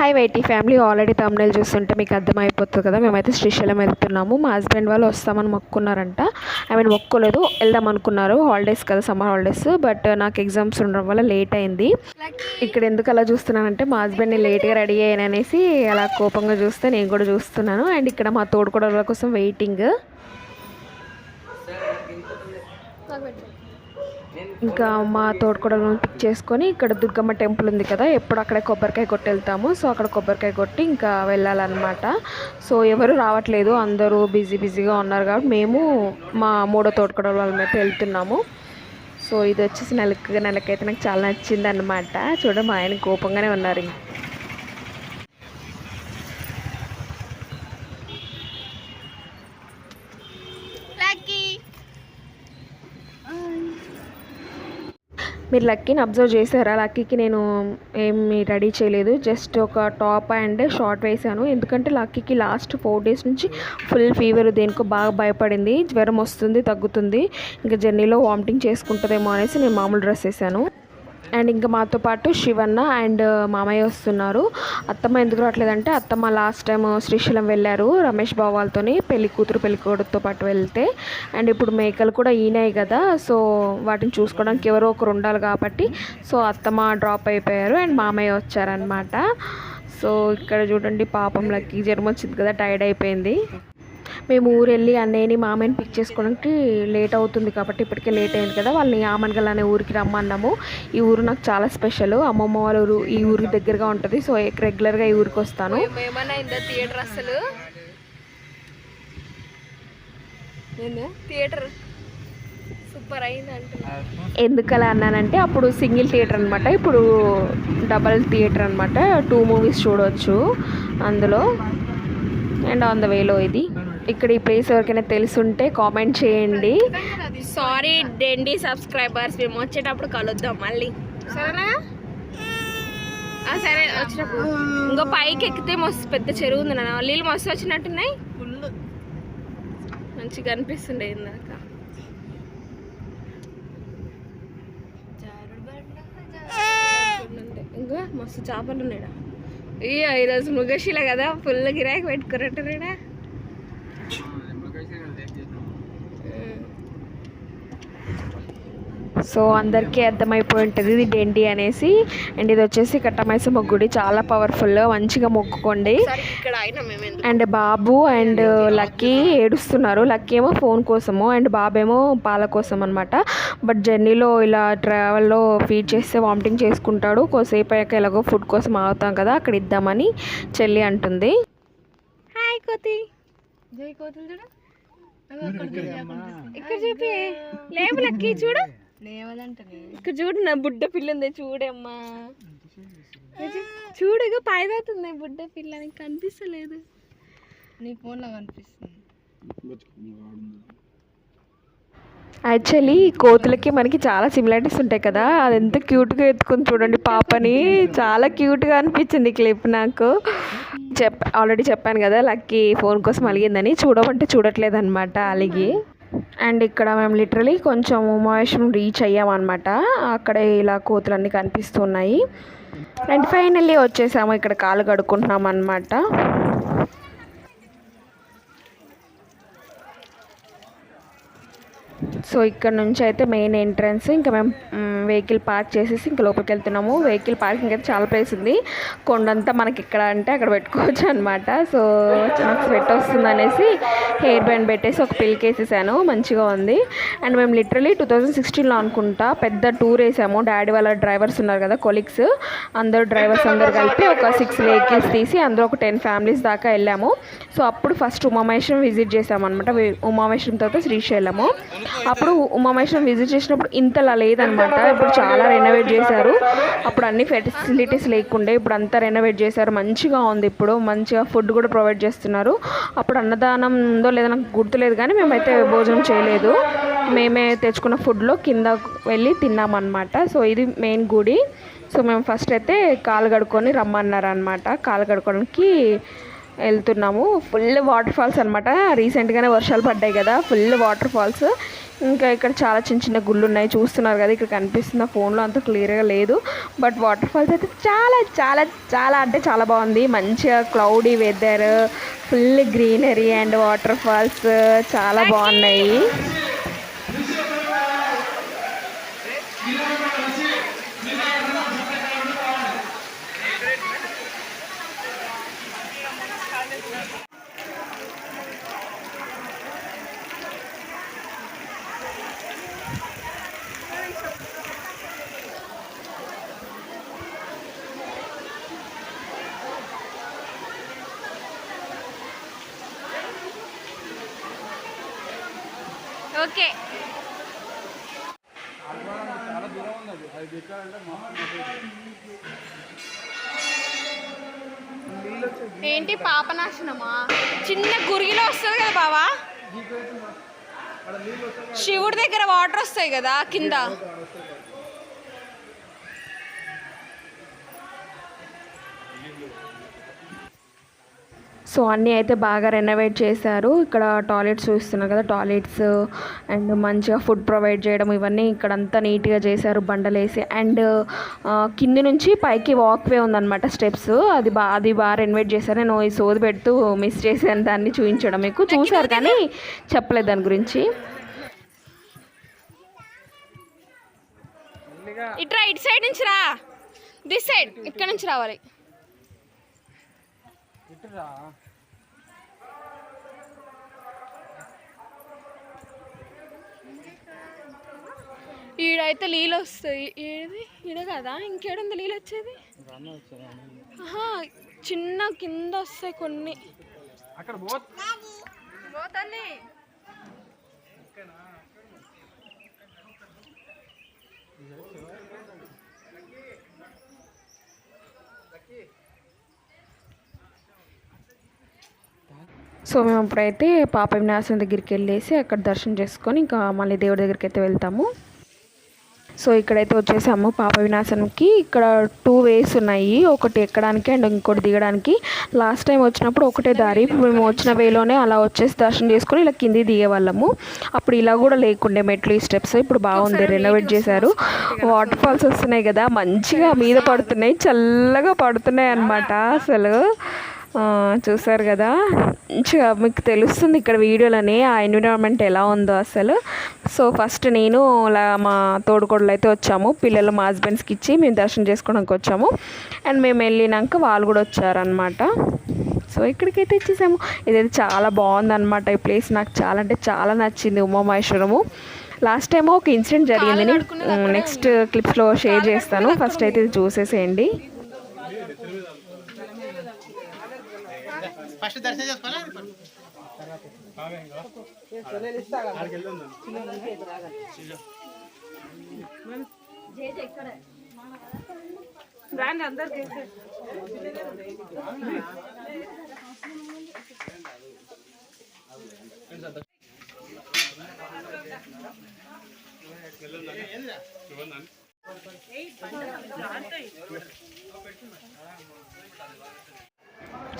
Hi YT family, already తమ్ముళ్ళు చూస్తుంటే మీకు అర్థమైపోతుంది కదా. మేమైతే శ్రీశైలం వెళ్తున్నాము. మా హస్బెండ్ వాళ్ళు వస్తామని మొక్కున్నారంట. మొక్కోలేదు, వెళ్దాం అనుకున్నారు. హాలిడేస్ కదా, సమ్మర్ హాలిడేస్. బట్ నాకు ఎగ్జామ్స్ ఉండడం వల్ల లేట్ అయింది. ఇక్కడ ఎందుకు అలా చూస్తున్నానంటే మా హస్బెండ్ని లేట్గా రెడీ అయ్యాననేసి అలా కోపంగా చూస్తే నేను కూడా చూస్తున్నాను. అండ్ ఇక్కడ మా తోడుకోడల కోసం వెయిటింగ్. ఇంకా మా తోడుకోడలను పిక్ చేసుకొని ఇక్కడ దుర్గమ్మ టెంపుల్ ఉంది కదా, ఎప్పుడు అక్కడే కొబ్బరికాయ కొట్టి వెళ్తాము. సో అక్కడ కొబ్బరికాయ కొట్టి ఇంకా వెళ్ళాలన్నమాట. సో ఎవరు రావట్లేదు, అందరూ బిజీగా ఉన్నారు కాబట్టి మేము మా మూడో తోడుకోడల వాళ్ళమైతే వెళ్తున్నాము. సో ఇది వచ్చేసి నెలకైతే నాకు చాలా నచ్చింది అనమాట. చూడ మా ఆయన కోపంగానే ఉన్నారు. మీరు లక్కీని అబ్జర్వ్ చేశారా? లక్కీకి నేను ఏమి రెడీ చేయలేదు, జస్ట్ ఒక టాప్ అండ్ షార్ట్ వేసాను. ఎందుకంటే లక్కీకి లాస్ట్ 4 days నుంచి ఫుల్ ఫీవర్, దేనికో బాగా భయపడింది. జ్వరం వస్తుంది, తగ్గుతుంది, ఇంకా జర్నీలో వామిటింగ్ చేసుకుంటుందేమో అనేసి నేను మామూలు డ్రెస్ వేసాను. అండ్ ఇంకా మాతో పాటు శివన్న అండ్ మామయ్య వస్తున్నారు. అత్తమ్మ ఎందుకు రావట్లేదంటే అత్తమ్మ లాస్ట్ టైం శ్రీశైలం వెళ్ళారు రమేష్ బాబు వాళ్ళతో, పెళ్లి కూతురు పెళ్లి కొడుకుతో పాటు వెళ్తే. అండ్ ఇప్పుడు మేకలు కూడా ఈనాయి కదా, సో వాటిని చూసుకోవడానికి ఎవరో ఒకరు ఉండాలి కాబట్టి సో అత్తమ్మ డ్రాప్ అయిపోయారు అండ్ మామయ్య వచ్చారనమాట. సో ఇక్కడ చూడండి, పాపంలకి జ్వరం వచ్చింది కదా, టైర్డ్ అయిపోయింది. మేము ఊరు వెళ్ళి అన్నయ్యని మామయ్యని పిక్ చేసుకోవడానికి లేట్ అవుతుంది కాబట్టి ఇప్పటికే లేట్ అయింది కదా, వాళ్ళని ఆమన్గల్ అనే ఊరికి రమ్మన్నాము. ఈ ఊరు నాకు చాలా స్పెషల్, అమ్మమ్మ వాళ్ళ ఊరు ఈ ఊరికి దగ్గరగా ఉంటుంది. సో రెగ్యులర్గా ఈ ఊరికి వస్తాను. థియేటర్ అసలు థియేటర్ సూపర్ అయింది. ఎందుకలా అన్నానంటే అప్పుడు సింగిల్ థియేటర్ అనమాట, ఇప్పుడు డబల్ థియేటర్ అనమాట. 2 movies చూడవచ్చు అందులో. అండ్ ఆన్ ద వేలో ఇది. ఇక్కడ ఈ ప్లేస్ ఎవరికైనా తెలుసుంటే కామెంట్ చేయండి. సారీ డెండి సబ్స్క్రైబర్స్, మేము వచ్చేటప్పుడు కలుద్దాం మళ్ళీ, సరేనా? సరే, వచ్చినప్పుడు ఇంకో పైకి ఎక్కితే మస్తు పెద్ద చెరువు ఉంది నాన్న, నీళ్ళు మస్తు వచ్చినట్టున్నాయి, మంచిగా అనిపిస్తుండే ఇందాక. ఇంకా మస్తు చేపలు ఉన్నాయా. ఇయ్యో ఈరోజు మృగశిల కదా, ఫుల్ గిరాకీ పెట్టుకున్నట్టున్నాడా. సో అందరికీ అర్థమైపోయి ఉంటుంది ఇది డెండి అనేసి. అండ్ ఇది వచ్చేసి కట్టమైసమ్మ గుడి, చాలా పవర్ఫుల్, మంచిగా మొక్కుకోండి. అండ్ బాబు అండ్ లక్కీ ఏడుస్తున్నారు. లక్కీ ఏమో ఫోన్ కోసము అండ్ బాబు ఏమో పాల కోసం అనమాట. బట్ జర్నీలో ఇలా ట్రావెల్లో ఫీడ్ చేస్తే వామిటింగ్ చేసుకుంటాడు. కొద్దిసేపు అయ్యాక ఎలాగో ఫుడ్ కోసం ఆగుతాం కదా, అక్కడ ఇద్దామని చెల్లి అంటుంది. హాయ్ కోతి, జై కోతులు చూడు, ఇక్కడ చూపి లేవు లక్కీ, చూడు ఇక్కడ చూడు, నా బుడ్డ పిల్ల ఉంది చూడమ్మా, చూడు పైదవుతుంది బుడ్డ పిల్ల, నీకు కనిపిస్తలేదు, నీ ఫోన్లో కనిపిస్తుంది. యాక్చువల్లీ కోతులకి మనకి చాలా సిమిలారిటీస్ ఉంటాయి కదా, అది ఎంత క్యూట్గా ఎత్తుకుని చూడండి పాపని, చాలా క్యూట్గా అనిపించింది క్లిప్ నాకు. ఆల్రెడీ చెప్పాను కదా లక్కీ ఫోన్ కోసం అలిగిందని, చూడమంటే చూడట్లేదు అనమాట అలిగి. అండ్ ఇక్కడ మేము లిటరలీ కొంచెం ఉమావేశం రీచ్ అయ్యామన్నమాట. అక్కడ ఇలా కోతులన్నీ కనిపిస్తున్నాయి. అండ్ ఫైనల్లీ వచ్చేసాము, ఇక్కడ కాలు కడుక్కుంటున్నాం అన్నమాట. సో ఇక్కడ నుంచి అయితే మెయిన్ ఎంట్రన్స్. ఇంకా మేము వెహికల్ పార్క్ చేసేసి ఇంకా లోపలికి వెళ్తున్నాము. వెహికల్ పార్కింగ్ అయితే చాలా ప్లేస్ ఉంది, కొండంతా మనకి ఇక్కడ అంటే అక్కడ పెట్టుకోవచ్చు అనమాట. సో నాకు స్వెట్ వస్తుంది అనేసి హెయిర్ బ్యాండ్ పెట్టేసి ఒక పిల్కి వేసేసాను, మంచిగా ఉంది. అండ్ మేము లిటరలీ 2016లో అనుకుంటా పెద్ద టూర్ వేసాము. డాడీ వాళ్ళ డ్రైవర్స్ ఉన్నారు కదా, కొలీగ్స్, అందరు డ్రైవర్స్ అందరు కలిపి ఒక 6 vehicles తీసి అందులో ఒక 10 families దాకా వెళ్ళాము. సో అప్పుడు ఫస్ట్ ఉమామహేశ్వరం విజిట్ చేసాము అనమాట. ఉమామహేశ్వరం తర్వాత శ్రీశైలము. అప్పుడు ఉమామహేశ్వరం విజిట్ చేసినప్పుడు ఇంతలా లేదనమాట, ఇప్పుడు చాలా రెనోవేట్ చేశారు. అప్పుడు అన్ని ఫెసిలిటీస్ లేకుండే, ఇప్పుడు అంతా రెనోవేట్ చేశారు, మంచిగా ఉంది. ఇప్పుడు మంచిగా ఫుడ్ కూడా ప్రొవైడ్ చేస్తున్నారు. అప్పుడు అన్నదానం ఉందో లేదో నాకు గుర్తులేదు, కానీ మేమైతే భోజనం చేయలేదు, మేమే తెచ్చుకున్న ఫుడ్లో కింద వెళ్ళి తిన్నామన్నమాట. సో ఇది మెయిన్ గుడి. సో మేము ఫస్ట్ అయితే కాలు కడుక్కొని రమ్మన్నారు అనమాట. కాలు కడుక్కోవడానికి వెళ్తున్నాము. ఫుల్ వాటర్ ఫాల్స్ అనమాట, రీసెంట్గానే వర్షాలు పడ్డాయి కదా, ఫుల్ వాటర్ ఫాల్స్. ఇంకా ఇక్కడ చాలా చిన్న చిన్న గుళ్ళు ఉన్నాయి, చూస్తున్నారు కదా. ఇక్కడ కనిపిస్తున్న ఫోన్లో అంత క్లియర్గా లేదు, బట్ వాటర్ ఫాల్స్ అయితే చాలా చాలా చాలా అంటే చాలా బాగుంది. మంచిగా cloudy weather, full greenery and water falls చాలా బాగున్నాయి. ఓకే, ఏంటి పాపనాశనమా? చిన్న గురిగిలో వస్తుంది కదా బావా, శివుడి దగ్గర వాటర్ వస్తాయి కదా కింద. సో అన్నీ అయితే బాగా రెనోవేట్ చేశారు. ఇక్కడ టాయిలెట్స్ చూస్తున్నారు కదా, టాయిలెట్స్ అండ్ మంచిగా ఫుడ్ ప్రొవైడ్ చేయడం, ఇవన్నీ ఇక్కడంతా నీట్గా చేశారు బండలేసి. అండ్ కింది నుంచి పైకి వాక్వే ఉందన్నమాట, స్టెప్స్. అది బాగా రెనోవేట్ చేశారు. నేను ఈ సోది పెడుతూ మిస్ చేశాను దాన్ని చూపించడం. మీకు చూశారు కానీ చెప్పలేదు దాని గురించి. ఇట్రా, ఇటు సైడ్ నుంచి రా, దిస్ సైడ్, ఇక్కడ నుంచి రావాలి. ఈడైతే నీళ్ళు వస్తాయి. ఏది ఈడ కదా, ఇంకేడుంది నీళ్ళు వచ్చేది? చిన్న కింద వస్తాయి కొన్ని. సో మేము ఇప్పుడైతే పాప వినాశనం దగ్గరికి వెళ్ళేసి అక్కడ దర్శనం చేసుకొని ఇంకా మళ్ళీ దేవుడి దగ్గరికి అయితే వెళ్తాము. సో ఇక్కడైతే వచ్చేసాము పాప వినాశనంకి. ఇక్కడ 2 వేస్ ఉన్నాయి, ఒకటి ఎక్కడానికి అండ్ ఇంకోటి దిగడానికి. లాస్ట్ టైం వచ్చినప్పుడు ఒకటే దారి, మేము వచ్చిన వేలోనే అలా వచ్చేసి దర్శనం చేసుకొని ఇలా కింది దిగేవాళ్ళము. అప్పుడు ఇలా కూడా లేకుండే మెట్లు, ఈ స్టెప్స్. ఇప్పుడు బాగుంది, రెనోవేట్ చేశారు. వాటర్ ఫాల్స్ వస్తున్నాయి కదా, మంచిగా మీద పడుతున్నాయి, చల్లగా పడుతున్నాయి అన్నమాట. అసలు చూసారు కదా, మంచిగా మీకు తెలుస్తుంది ఇక్కడ వీడియోలోనే ఆ ఎన్విరాన్మెంట్ ఎలా ఉందో అసలు. సో ఫస్ట్ నేను మా తోడుకోడలు అయితే వచ్చాము, పిల్లలు మా హస్బెండ్స్కి ఇచ్చి మేము దర్శనం చేసుకోవడానికి వచ్చాము. అండ్ మేము వెళ్ళినాక వాళ్ళు కూడా వచ్చారనమాట. సో ఇక్కడికైతే ఇచ్చేసాము. ఇదైతే చాలా బాగుందన్నమాట ఈ ప్లేస్, నాకు చాలా అంటే చాలా నచ్చింది, ఉమామహేశ్వరము. లాస్ట్ టైం ఒక ఇన్సిడెంట్ జరిగిందని నెక్స్ట్ క్లిప్స్లో షేర్ చేస్తాను. ఫస్ట్ అయితే ఇది చూసేసేయండి. ఫస్ట్ దర్శనం చేసుకోవాలి.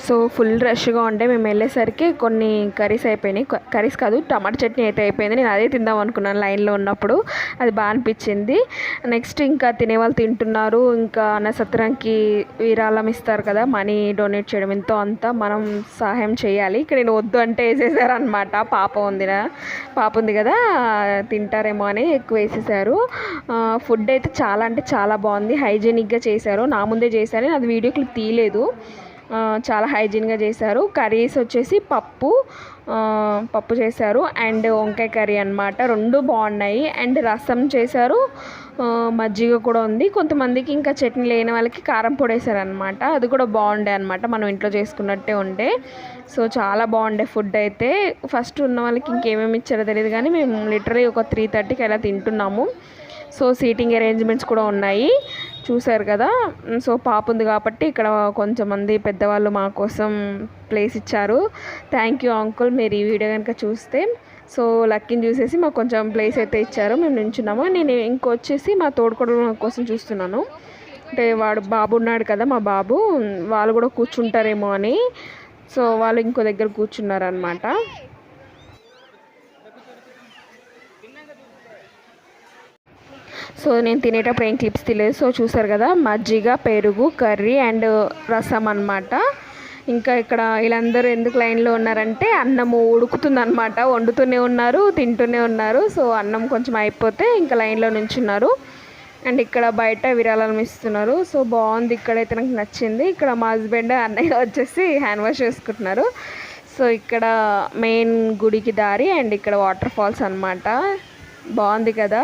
సో ఫుల్ రష్గా ఉంటే మేము వెళ్ళేసరికి కొన్ని కర్రీస్ అయిపోయినాయి. కర్రీస్ కాదు, టమాటా చట్నీ అయితే అయిపోయింది. నేను అదే తిందాం అనుకున్నాను లైన్లో ఉన్నప్పుడు, అది బాగా అనిపించింది. నెక్స్ట్ ఇంకా తినేవాళ్ళు తింటున్నారు. ఇంకా నక్షత్రానికి విరాళం ఇస్తారు కదా, మనీ డొనేట్ చేయడం, ఎంతో అంతా మనం సహాయం చేయాలి. ఇక్కడ నేను వద్దు అంటే వేసేసారు అనమాట. పాప ఉంది కదా, తింటారేమో అని ఎక్కువ వేసేసారు. ఫుడ్ అయితే చాలా అంటే చాలా బాగుంది, హైజీనిక్గా చేశారు. నా ముందే చేశారు, అది వీడియో క్లిప్ తీయలేదు. చాలా హైజీన్గా చేశారు. కర్రీస్ వచ్చేసి పప్పు చేశారు అండ్ వంకాయ కర్రీ అనమాట, 2 బాగున్నాయి. అండ్ రసం చేశారు, మజ్జిగ కూడా ఉంది. కొంతమందికి ఇంకా చట్నీ లేని వాళ్ళకి కారం పొడి వేశారనమాట, అది కూడా బాగుండే అనమాట, మనం ఇంట్లో చేసుకున్నట్టే ఉండే. సో చాలా బాగుండే ఫుడ్ అయితే. ఫస్ట్ ఉన్న వాళ్ళకి ఇంకేమేమి ఇచ్చారో తెలియదు కానీ మేము లిటరలీ ఒక 3:30కి అలా తింటున్నాము. సో సీటింగ్ అరేంజ్మెంట్స్ కూడా ఉన్నాయి, చూసారు కదా. సో పాప ఉంది కాబట్టి ఇక్కడ కొంచెంమంది పెద్దవాళ్ళు మా కోసం ప్లేస్ ఇచ్చారు. థ్యాంక్ యూ అంకుల్, మీరు ఈ వీడియో కనుక చూస్తే. సో లక్కీని చూసేసి మాకు కొంచెం ప్లేస్ అయితే ఇచ్చారు, మేము నించున్నాము. నేను ఇంకొచ్చేసి మా తోడుకోడలు కోసం చూస్తున్నాను, అంటే వాడు బాబు ఉన్నాడు కదా, మా బాబు, వాళ్ళు కూడా కూర్చుంటారేమో అని. సో వాళ్ళు ఇంకో దగ్గర కూర్చున్నారనమాట. సో నేను తినేటప్పుడు ఏం క్లిప్స్ తీయలేదు. సో చూసారు కదా, మజ్జిగ, పెరుగు, కర్రీ అండ్ రసం అన్నమాట. ఇంకా ఇక్కడ వీళ్ళందరూ ఎందుకు లైన్లో ఉన్నారంటే అన్నము ఉడుకుతుందన్నమాట, వండుతూనే ఉన్నారు, తింటూనే ఉన్నారు. సో అన్నం కొంచెం అయిపోతే ఇంకా లైన్లో నుంచున్నారు. అండ్ ఇక్కడ బయట విరాళాలు ఇస్తున్నారు. సో బాగుంది, ఇక్కడైతే నాకు నచ్చింది. ఇక్కడ మా హస్బెండ్ అన్నయ్య వచ్చేసి హ్యాండ్ వాష్ చేసుకుంటున్నారు. సో ఇక్కడ మెయిన్ గుడికి దారి అండ్ ఇక్కడ వాటర్ ఫాల్స్ అన్నమాట. బాగుంది కదా,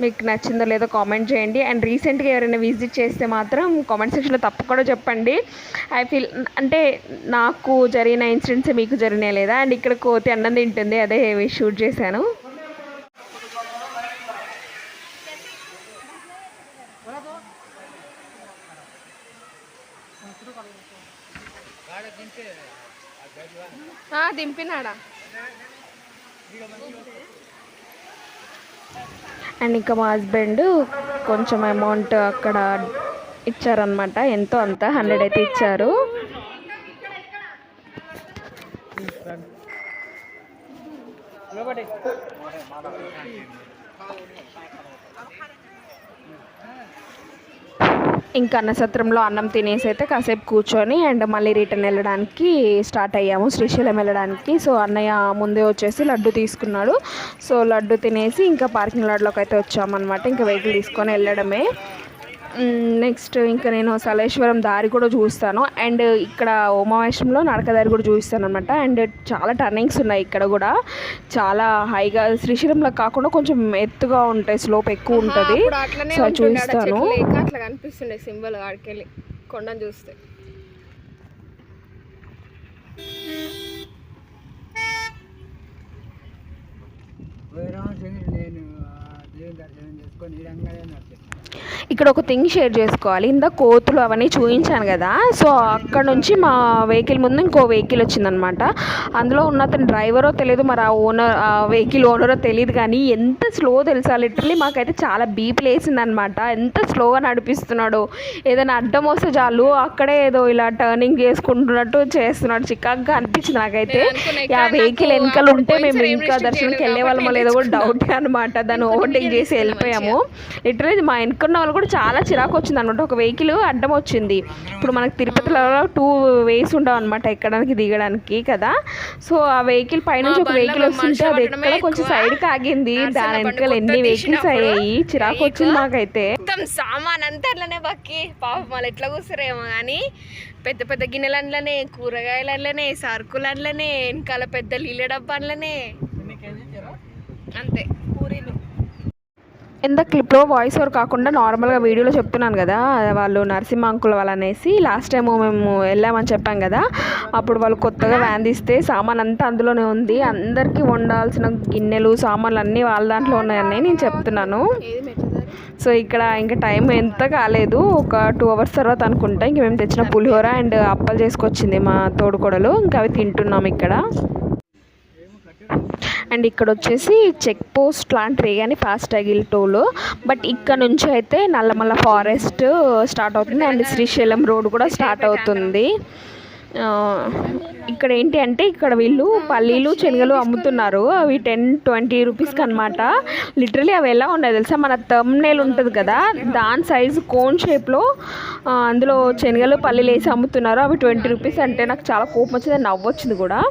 మీకు నచ్చిందో లేదో కామెంట్ చేయండి. అండ్ రీసెంట్గా ఎవరైనా విజిట్ చేస్తే మాత్రం కామెంట్ సెక్షన్లో తప్పకుండా చెప్పండి. ఐ ఫీల్ అంటే నాకు జరిగిన ఇన్సిడెంట్స్ మీకు జరిగినాయి లేదా. అండ్ ఇక్కడ కోతి అన్నం తింటుంది, అదే షూట్ చేశాను. దింపినాడా. అండ్ ఇంకా మా హస్బెండ్ కొంచెం అమౌంట్ అక్కడ ఇచ్చారనమాట, ఎంతో అంత 100 అయితే ఇచ్చారు. ఇంకా అన్నసత్రంలో అన్నం తినేసి అయితే కాసేపు కూర్చొని అండ్ మళ్ళీ రిటర్న్ వెళ్ళడానికి స్టార్ట్ అయ్యాము, శ్రీశైలం వెళ్ళడానికి. సో అన్నయ్య ముందే వచ్చేసి లడ్డు తీసుకున్నాడు. సో లడ్డు తినేసి ఇంకా పార్కింగ్ లాడ్లోకి అయితే వచ్చామన్నమాట. ఇంకా వెహికల్ తీసుకొని వెళ్ళడమే. నెక్స్ట్ ఇంకా నేను సలేశ్వరం దారి కూడా చూస్తాను. అండ్ ఇక్కడ ఉమావేశంలో నడక దారి కూడా చూస్తాను అనమాట. అండ్ చాలా టర్నింగ్స్ ఉన్నాయి ఇక్కడ కూడా, చాలా హైగా శ్రీశైలంలో కాకుండా కొంచెం ఎత్తుగా ఉంటాయి, స్లోప్ ఎక్కువ ఉంటుంది. సో చూస్తాను. అట్లా కనిపిస్తుండే సింబల్ ఆడికెళ్ళి కొండను చూస్తే. ఇక్కడ ఒక థింగ్ షేర్ చేసుకోవాలి. ఇందాక కోతులు అవన్నీ చూపించాను కదా. సో అక్కడ నుంచి మా వెహికల్ ముందు ఇంకో వెహికల్ వచ్చిందనమాట. అందులో ఉన్న అతను డ్రైవరో తెలియదు, మరి ఆ వెహికల్ ఓనరో తెలియదు, కానీ ఎంత స్లో తెలుసా. లిటరలీ మాకైతే చాలా బీపీ లేసిందనమాట. ఎంత స్లోగా నడిపిస్తున్నాడు. ఏదైనా అడ్డం వస్తే చాలు అక్కడే ఏదో ఇలా టర్నింగ్ చేసుకుంటున్నట్టు చేస్తున్నాడు. చికాగ్గా అనిపించింది నాకైతే. ఆ వెహికల్ వెనకాల ఉంటే మేము ఇంకా దర్శనంకి వెళ్ళే వాళ్ళమో లేదో కూడా డౌటే అనమాట. దాన్ని ఓవర్టేక్ చేసి వెళ్ళిపోయాము. లిటరలీ మా వెనుకున్న వాళ్ళు కూడా చాలా చిరాకు వచ్చింది అనమాట. ఒక వెహికల్ అడ్డం వచ్చింది. ఇప్పుడు మనకు తిరుపతిలో 2 వేస్ ఉండవు అనమాట ఎక్కడానికి దిగడానికి కదా. సో ఆ వెహికల్ పైనుంచి ఒక వెహికల్ వస్తుంటే అది ఎక్కడ కొంచెం సైడ్కి ఆగింది. దాని వెనకాల ఎన్ని వెహికల్స్ అయ్యాయి, చిరాకు వచ్చింది మాకైతే. సామాన్ అంతా అట్లనే బక్కి పాపం వాళ్ళు ఎట్లా కూర్చురేమో కానీ పెద్ద పెద్ద గిన్నెలన్లనే, కూరగాయలన్లనే, సరుకులన్లనే, వెనకాల పెద్ద నీళ్ళ డబ్బాన్లనే అంతే పూరీలు. ఇంత క్లిప్లో వాయిస్ ఓవర్ కాకుండా నార్మల్గా వీడియోలో చెప్తున్నాను కదా, వాళ్ళు నరసింహ అంకుల్ వాళ్ళు అనేసి. లాస్ట్ టైం మేము వెళ్ళామని చెప్పాం కదా, అప్పుడు వాళ్ళు కొత్తగా వ్యాన్ తీస్తే సామాన్ అంతా అందులోనే ఉంది. అందరికీ వండాల్సిన గిన్నెలు, సామాన్లు అన్నీ వాళ్ళ దాంట్లో ఉన్నాయని నేను చెప్తున్నాను. సో ఇక్కడ ఇంకా టైం ఎంత కాలేదు, ఒక 2 hours తర్వాత అనుకుంటా. ఇంక మేము తెచ్చిన పులిహోర అండ్ అప్పలు చేసుకొచ్చింది మా తోడుకోడలు. ఇంకా అవి తింటున్నాం ఇక్కడ. అండ్ ఇక్కడ వచ్చేసి చెక్ పోస్ట్ లాంటివి కానీ ఫాస్టాగిల్ టోల్. బట్ ఇక్కడ నుంచి అయితే నల్లమల్ల ఫారెస్ట్ స్టార్ట్ అవుతుంది అండ్ శ్రీశైలం రోడ్ కూడా స్టార్ట్ అవుతుంది. ఇక్కడ ఏంటి అంటే ఇక్కడ వీళ్ళు పల్లీలు, శనగలు అమ్ముతున్నారు. అవి 10-20 రూపీస్కి అనమాట. లిటరలీ అవి ఎలా ఉన్నాయి తెలుసా, మన థంబ్నెయిల్ ఉంటుంది కదా దాని సైజు కోన్ షేప్లో అందులో శనగలు, పల్లీలు వేసి అమ్ముతున్నారు. అవి 20 రూపీస్ అంటే నాకు చాలా కోపం వచ్చింది, నవ్వొచ్చింది కూడా.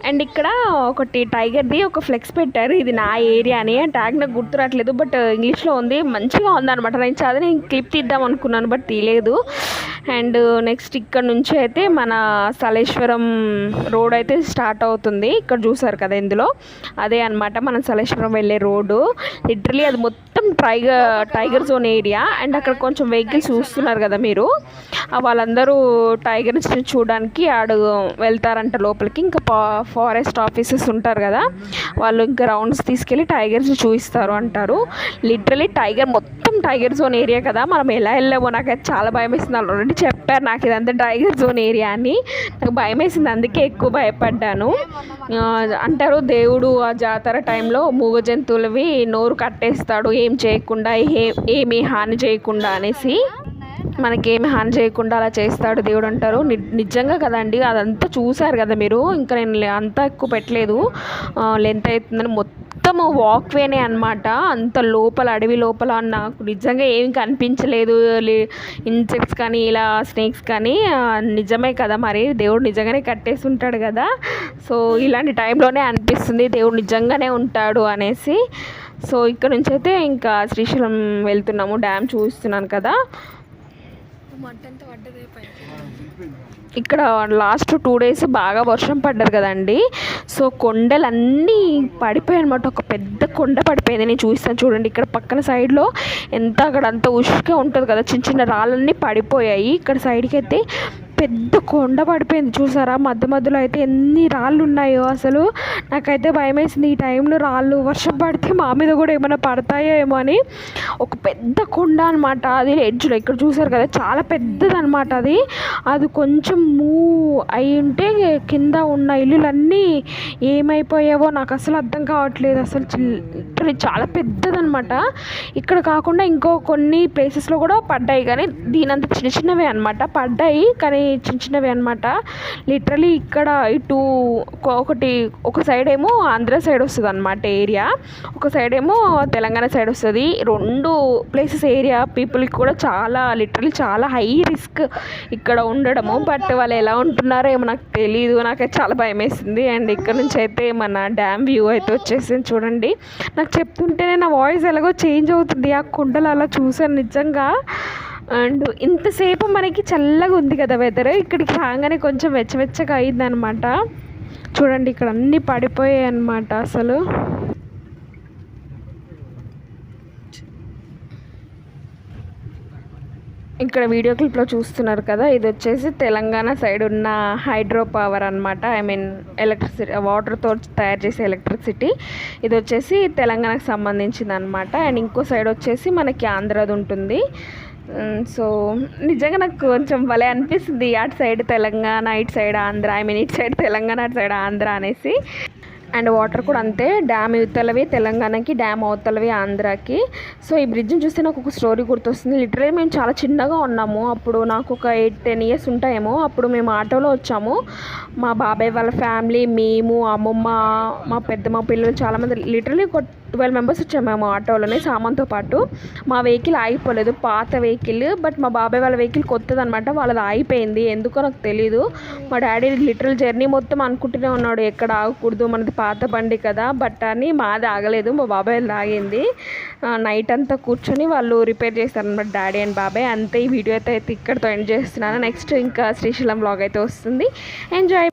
అండ్ ఇక్కడ ఒకటి టైగర్ది ఒక ఫ్లెక్స్ పెట్టారు, ఇది నా ఏరియా అని. ట్యాగ్ నాకు గుర్తురాట్లేదు, బట్ ఇంగ్లీష్లో ఉంది, మంచిగా ఉందన్నమాట. నేను చదివి నేను క్లిప్ తీద్దాం అనుకున్నాను బట్ తీయలేదు. అండ్ నెక్స్ట్ ఇక్కడ నుంచి అయితే మన సలేశ్వరం రోడ్ అయితే స్టార్ట్ అవుతుంది. ఇక్కడ చూసారు కదా ఇందులో, అదే అనమాట మనం సలేశ్వరం వెళ్ళే రోడ్డు. లిటరలీ అది మొత్తం టైగర్ జోన్ ఏరియా. అండ్ అక్కడ కొంచెం వెహికల్స్ చూస్తున్నారు కదా మీరు, వాళ్ళందరూ టైగర్ని చూడడానికి వెళ్తారంట లోపలికి. ఇంకా ఫారెస్ట్ ఆఫీసర్స్ ఉంటారు కదా, వాళ్ళు ఇంకా రౌండ్స్ తీసుకెళ్ళి టైగర్స్ని చూపిస్తారు అంటారు. లిటరలీ మొత్తం టైగర్ జోన్ ఏరియా కదా, మనం ఎలా వెళ్ళామో నాకైతే చాలా భయం వేసింది. ఆల్రెడీ చెప్పారు నాకు ఇదంతా టైగర్ జోన్ ఏరియా అని, నాకు భయం వేసింది, అందుకే ఎక్కువ భయపడ్డాను. అంటారు దేవుడు ఆ జాతర టైంలో మూగ జంతువులవి నోరు కట్టేస్తాడు ఏం చేయకుండా, ఏమీ హాని చేయకుండా అనేసి. మనకేమి హాని చేయకుండా అలా చేస్తాడు దేవుడు అంటారు. నిజంగా కదండి, అదంతా చూసారు కదా మీరు. ఇంకా నేను అంతా ఎక్కువ పెట్టలేదు, లెంత్ అవుతుందని. మొత్తం మొత్తము వాక్వేనే అనమాట. అంత లోపల అడవి లోపల నాకు నిజంగా ఏమి కనిపించలేదు. ఇన్సెక్ట్స్ కానీ ఇలా స్నేక్స్ కానీ నిజమే కదా, మరి దేవుడు నిజంగానే కట్టేసి ఉంటాడు కదా. సో ఇలాంటి టైంలోనే అనిపిస్తుంది దేవుడు నిజంగానే ఉంటాడు అనేసి. సో ఇక్కడ నుంచి అయితే ఇంకా శ్రీశైలం వెళ్తున్నాము. డ్యామ్ చూస్తున్నాను కదా. ఇక్కడ లాస్ట్ 2 days బాగా వర్షం పడ్డది కదండి. సో కొండలన్నీ పడిపోయాయి అనమాట. ఒక పెద్ద కొండ పడిపోయింది. నేను చూస్తాను చూడండి, ఇక్కడ పక్కన సైడ్లో ఎంత అక్కడ అంత ఉష్కే ఉంటుంది కదా, చిన్న చిన్న రాళ్ళన్నీ పడిపోయాయి. ఇక్కడ సైడ్కి అయితే పెద్ద కొండ పడిపోయింది చూసారా. మధ్యలో అయితే ఎన్ని రాళ్ళు ఉన్నాయో అసలు నాకైతే భయం వేసింది. ఈ టైంలో రాళ్ళు వర్షం పడితే మా మీద కూడా ఏమైనా పడతాయో ఏమో అని. ఒక పెద్ద కొండ అనమాట అది ఎడ్జ్లో. ఇక్కడ చూసారు కదా చాలా పెద్దది అనమాట అది. అది కొంచెం మూవ్ అయి ఉంటే కింద ఉన్న ఇల్లులన్నీ ఏమైపోయావో నాకు అసలు అర్థం కావట్లేదు. అసలు చాలా పెద్దదనమాట. ఇక్కడ కాకుండా ఇంకో కొన్ని ప్లేసెస్లో కూడా పడ్డాయి, కానీ దీనంత చిన్న చిన్నవే అనమాట పడ్డాయి, కానీ చిన్న చిన్నవి అనమాట. లిటరలీ ఇక్కడ ఇటు ఒక సైడ్ ఏమో ఆంధ్ర సైడ్ వస్తుంది అనమాట ఏరియా, ఒక సైడ్ ఏమో తెలంగాణ సైడ్ వస్తుంది. 2 ప్లేసెస్ ఏరియా పీపుల్కి కూడా చాలా లిటరలీ చాలా హై రిస్క్ ఇక్కడ ఉండడము. బట్ వాళ్ళు ఎలా ఉంటున్నారో ఏమో నాకు తెలీదు. నాకైతే చాలా భయం వేసింది. అండ్ ఇక్కడ నుంచి అయితే మన డ్యామ్ వ్యూ అయితే వచ్చేసింది చూడండి. నాకు చెప్తుంటేనే నా వాయిస్ ఎలాగో చేంజ్ అవుతుంది. ఆ కొండలు అలా చూసాను నిజంగా. అండ్ ఇంతసేపు మనకి చల్లగా ఉంది కదా వెదర్, ఇక్కడికి రాగానే కొంచెం వెచ్చవెచ్చగా అయిందనమాట. చూడండి ఇక్కడ అన్నీ పడిపోయాయి అన్నమాట. అసలు ఇక్కడ వీడియో క్లిప్లో చూస్తున్నారు కదా, ఇది వచ్చేసి తెలంగాణ సైడ్ ఉన్న హైడ్రో పవర్ అనమాట. ఐ మీన్ ఎలక్ట్రిసిటీ, వాటర్తో తయారు చేసే ఎలక్ట్రిసిటీ. ఇది వచ్చేసి తెలంగాణకు సంబంధించింది అనమాట. అండ్ ఇంకో సైడ్ వచ్చేసి మనకి ఆంధ్రాది ఉంటుంది. సో నిజంగా నాకు కొంచెం భలే అనిపిస్తుంది. అటు సైడ్ తెలంగాణ, ఇటు సైడ్ ఆంధ్ర, ఐ మీన్ ఇటు సైడ్ తెలంగాణ, అటు సైడ్ ఆంధ్ర అనేసి. అండ్ వాటర్ కూడా అంతే, డ్యామ్ ఇవతలవి తెలంగాణకి, డ్యామ్ అవతలవి ఆంధ్రాకి. సో ఈ బ్రిడ్జ్ని చూస్తే నాకు ఒక స్టోరీ గుర్తొస్తుంది. లిటరలీ మేము చాలా చిన్నగా ఉన్నాము అప్పుడు, నాకు ఒక 8-10 years ఉంటాయేమో. అప్పుడు మేము ఆటోలో వచ్చాము, మా బాబాయ్ వాళ్ళ ఫ్యామిలీ, మేము, అమ్మమ్మ, మా పెద్దమ్మ పిల్లలు చాలామంది, లిటరలీ ఒక 12 members వచ్చాము మేము ఆటోలోనే సామాన్తో పాటు. మా వెహికల్ ఆగిపోలేదు, పాత వెహికల్. బట్ మా బాబాయ్ వాళ్ళ వెహికల్ కొత్తది అనమాట, వాళ్ళది ఆగిపోయింది ఎందుకో నాకు తెలీదు. మా డాడీ లిటరల్ జర్నీ మొత్తం అనుకుంటూనే ఉన్నాడు ఎక్కడ ఆగకూడదు, మనది పాత బండి కదా. బట్ అని మాది ఆగలేదు, మా బాబాయ్ ఆగింది. నైట్ అంతా కూర్చొని వాళ్ళు రిపేర్ చేస్తారనమాట డాడీ అండ్ బాబాయ్. అంతే. ఈ వీడియో అయితే ఇక్కడితో ఎండ్ చేస్తున్నాను. నెక్స్ట్ ఇంకా శ్రీశైలం వ్లాగ్ అయితే వస్తుంది. ఎంజాయ్.